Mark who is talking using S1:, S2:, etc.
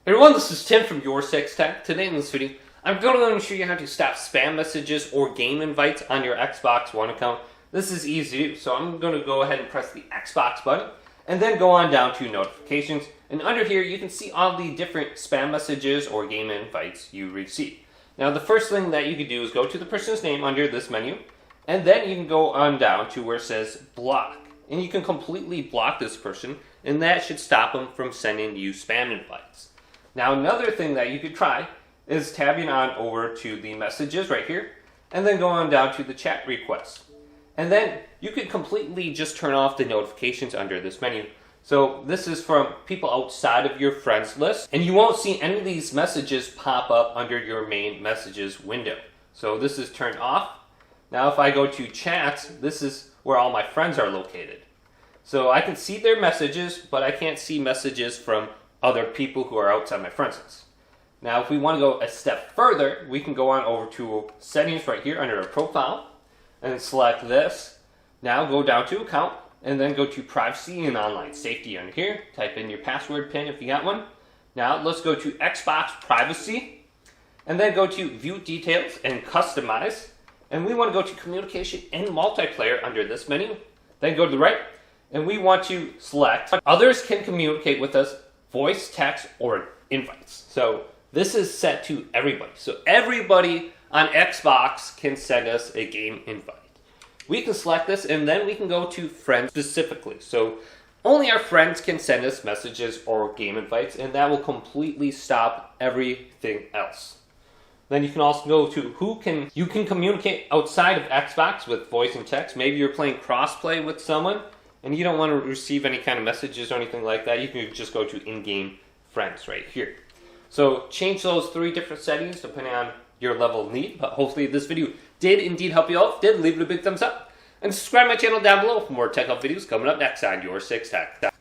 S1: Hey everyone, this is Tim from Your Six Tech. Today in this video, I'm going to show you how to stop spam messages or game invites on your Xbox One account. This is easy to do, so I'm going to go ahead and press the Xbox button and then go on down to notifications. And under here, you can see all the different spam messages or game invites you receive. Now, the first thing that you can do is go to the person's name under this menu, and then you can go on down to where it says block. And you can completely block this person, and that should stop them from sending you spam invites. Now, another thing that you could try is tabbing on over to the messages right here, and then go on down to the chat requests. And then you could completely just turn off the notifications under this menu. So this is from people outside of your friends list, and you won't see any of these messages pop up under your main messages window. So this is turned off. Now if I go to chats, this is where all my friends are located. So I can see their messages, but I can't see messages from other people who are outside my friends list. Now if we want to go a step further, we can go on over to settings right here under our profile and select this. Now go down to account and then go to privacy and online safety under here. Type in your password PIN if you got one. Now let's go to Xbox privacy and then go to view details and customize. And we want to go to communication and multiplayer under this menu. Then go to the right and we want to select others can communicate with us, voice, text, or invites. So this is set to everybody. So everybody on Xbox can send us a game invite. We can select this and then we can go to friends specifically. So only our friends can send us messages or game invites, and that will completely stop everything else. Then you can also go to you can communicate outside of Xbox with voice and text. Maybe you're playing crossplay with someone and you don't want to receive any kind of messages or anything like that. You can just go to in-game friends right here. So change those 3 different settings depending on your level of need. But hopefully this video did indeed help you out. If it did, leave it a big thumbs up. And subscribe to my channel down below for more tech help videos coming up next on Your Six Tech.